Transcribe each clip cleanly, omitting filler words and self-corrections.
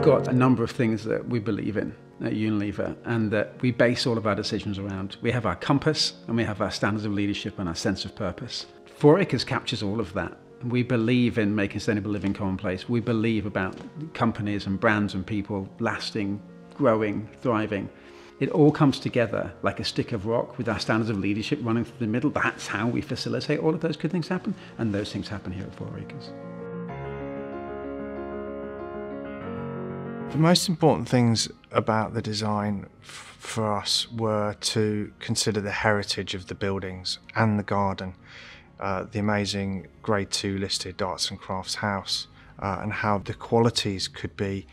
got a number of things that we believe in at Unilever and that we base all of our decisions around. We have our compass and we have our standards of leadership and our sense of purpose. 4 Acres captures all of that. We believe in making sustainable living commonplace. We believe about companies and brands and people lasting, growing, thriving. It all comes together like a stick of rock with our standards of leadership running through the middle. That's how we facilitate all of those good things happen, and those things happen here at 4 Acres. The most important things about the design for us were to consider the heritage of the buildings and the garden, the amazing Grade 2 listed arts and crafts house, and how the qualities could be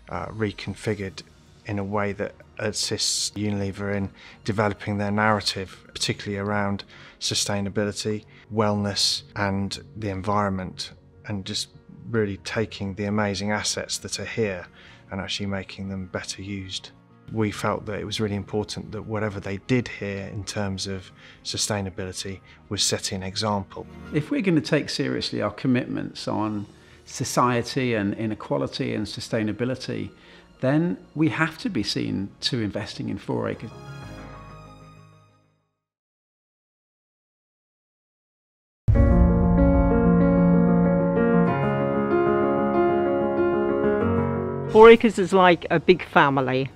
reconfigured in a way that assists Unilever in developing their narrative, particularly around sustainability, wellness and the environment, and just really taking the amazing assets that are here and actually making them better used. We felt that it was really important that whatever they did here in terms of sustainability was setting an example. If we're going to take seriously our commitments on society and inequality and sustainability, then we have to be seen to investing in 4 Acres. Four Acres is like a big family.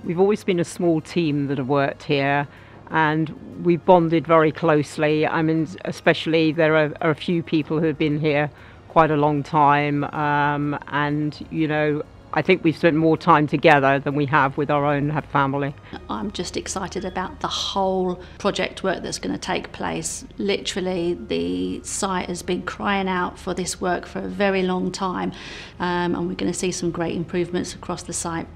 We've always been a small team that have worked here, and we bonded very closely. I mean, especially there are a few people who have been here quite a long time, and you know, I think we've spent more time together than we have with our own family. I'm just excited about the whole project work that's going to take place. Literally, the site has been crying out for this work for a very long time, and we're going to see some great improvements across the site.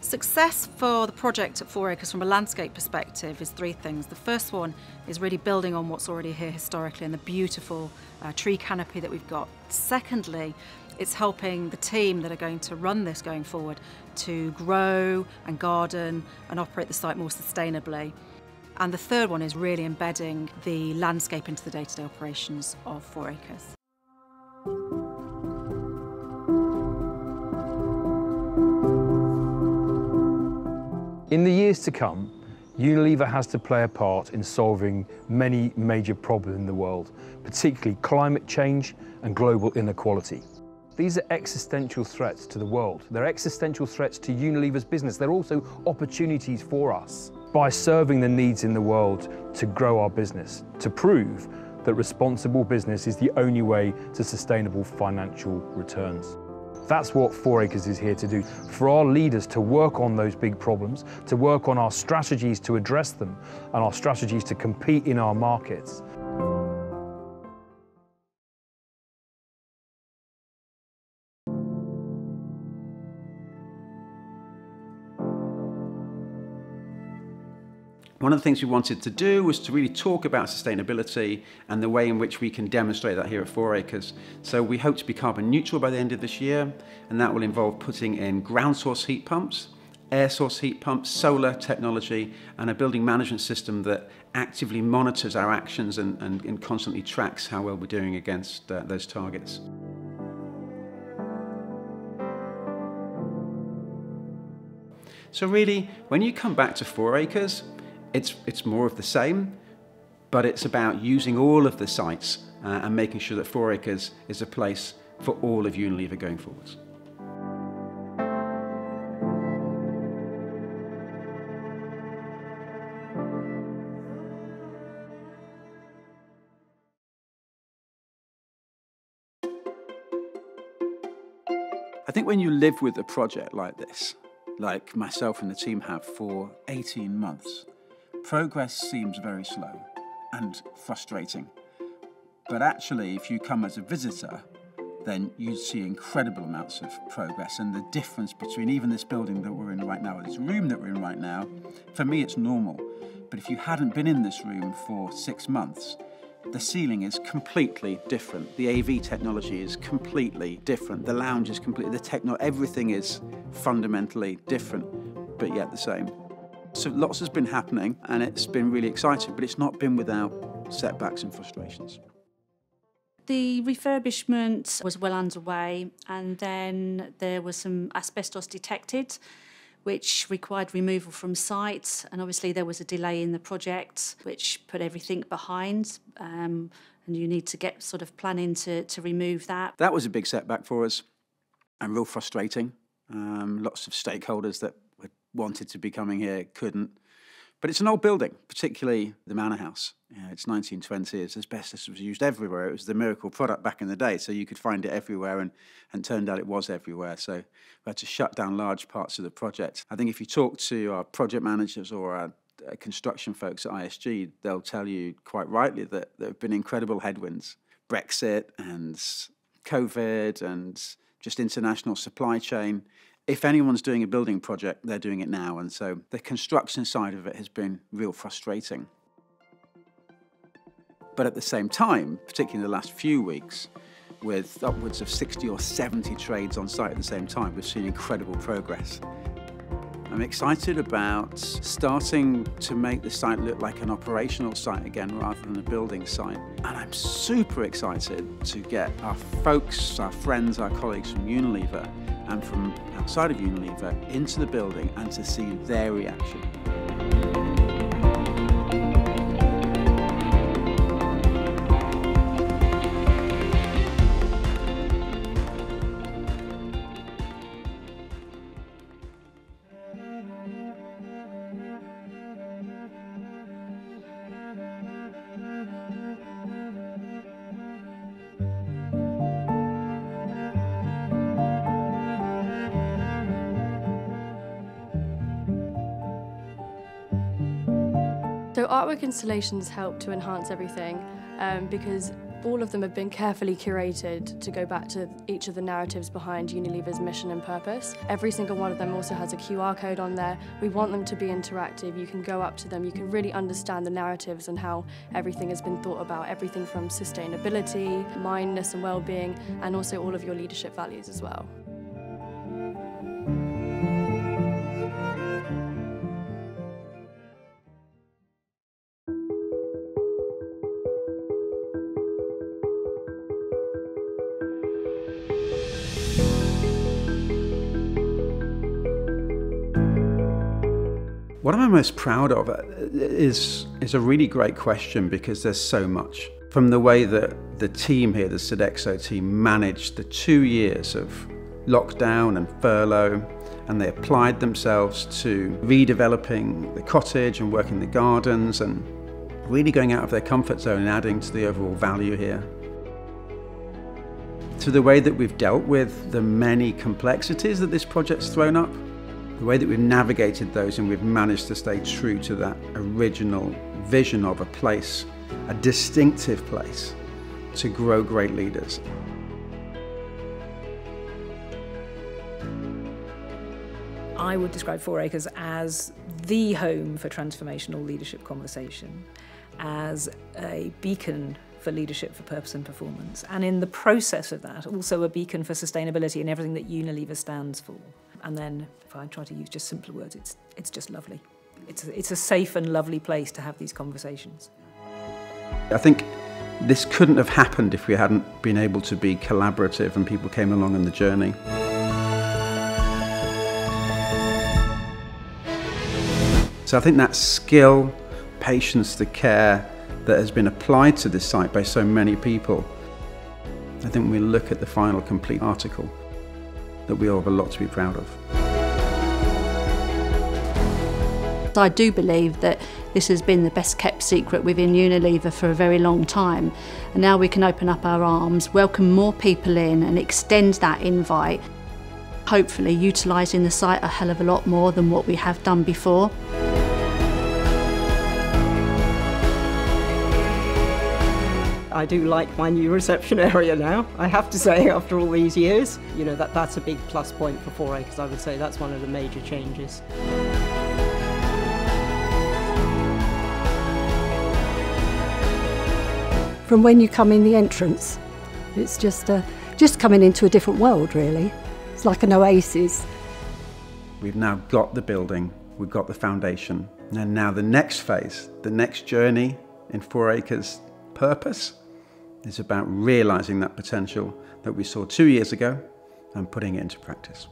Success for the project at 4 Acres from a landscape perspective is 3 things. The first one is really building on what's already here historically and the beautiful tree canopy that we've got. Secondly, it's helping the team that are going to run this going forward to grow and garden and operate the site more sustainably. And the third one is really embedding the landscape into the day-to-day operations of 4 Acres. In the years to come, Unilever has to play a part in solving many major problems in the world, particularly climate change and global inequality. These are existential threats to the world. They're existential threats to Unilever's business. They're also opportunities for us. By serving the needs in the world to grow our business, to prove that responsible business is the only way to sustainable financial returns. That's what 4 Acres is here to do, for our leaders to work on those big problems, to work on our strategies to address them, and our strategies to compete in our markets. One of the things we wanted to do was to really talk about sustainability and the way in which we can demonstrate that here at 4 Acres. So we hope to be carbon neutral by the end of this year, and that will involve putting in ground source heat pumps, air source heat pumps, solar technology, and a building management system that actively monitors our actions and constantly tracks how well we're doing against those targets. So really, when you come back to 4 Acres, it's more of the same, but it's about using all of the sites and making sure that 4 Acres is a place for all of Unilever going forwards. I think when you live with a project like this, like myself and the team have for 18 months, progress seems very slow and frustrating. But actually, if you come as a visitor, then you see incredible amounts of progress, and the difference between even this building that we're in right now, this room that we're in right now, for me it's normal. But if you hadn't been in this room for 6 months, The ceiling is completely different. The AV technology is completely different. The lounge is completely, everything is fundamentally different, but yet the same. So lots has been happening and it's been really exciting, but it's not been without setbacks and frustrations. The refurbishment was well underway, and then there was some asbestos detected, which required removal from site, and obviously there was a delay in the project, which put everything behind, and you need to get sort of planning to remove that. That was a big setback for us and real frustrating. Lots of stakeholders that wanted to be coming here couldn't. But it's an old building, particularly the Manor House. It's 1920s. Asbestos was used everywhere. It was the miracle product back in the day, so you could find it everywhere, and turned out it was everywhere. So we had to shut down large parts of the project. I think if you talk to our project managers or our construction folks at ISG, they'll tell you quite rightly that there have been incredible headwinds. Brexit and COVID and just international supply chain. If anyone's doing a building project, they're doing it now. And so the construction side of it has been real frustrating. But at the same time, particularly in the last few weeks, with upwards of 60 or 70 trades on site at the same time, we've seen incredible progress. I'm excited about starting to make the site look like an operational site again rather than a building site. And I'm super excited to get our folks, our friends, our colleagues from Unilever and from outside of Unilever into the building and to see their reaction. So artwork installations help to enhance everything because all of them have been carefully curated to go back to each of the narratives behind Unilever's mission and purpose. Every single one of them also has a QR code on there. We want them to be interactive. You can go up to them, you can really understand the narratives and how everything has been thought about, everything from sustainability, mindness and well-being, and also all of your leadership values as well. What am I most proud of is a really great question, because there's so much. From the way that the team here, the Sodexo team, managed the 2 years of lockdown and furlough, and they applied themselves to redeveloping the cottage and working the gardens and really going out of their comfort zone and adding to the overall value here. To the way that we've dealt with the many complexities that this project's thrown up, the way that we've navigated those and we've managed to stay true to that original vision of a place, a distinctive place to grow great leaders. I would describe 4 Acres as the home for transformational leadership conversation, as a beacon for leadership for purpose and performance, and in the process of that, also a beacon for sustainability and everything that Unilever stands for. And then, if I try to use just simpler words, it's just lovely. It's a safe and lovely place to have these conversations. I think this couldn't have happened if we hadn't been able to be collaborative and people came along on the journey. So I think that skill, patience, the care that has been applied to this site by so many people, I think when we look at the final complete article, that we all have a lot to be proud of. I do believe that this has been the best kept secret within Unilever for a very long time, and now we can open up our arms, welcome more people in and extend that invite, hopefully utilising the site a hell of a lot more than what we have done before. I do like my new reception area now, I have to say, after all these years. You know, that's a big plus point for 4 Acres, I would say. That's one of the major changes. from when you come in the entrance. It's just coming into a different world, really. It's like an oasis. We've now got the building, we've got the foundation, and now the next phase, the next journey in 4 Acres purpose is about realising that potential that we saw 2 years ago and putting it into practice.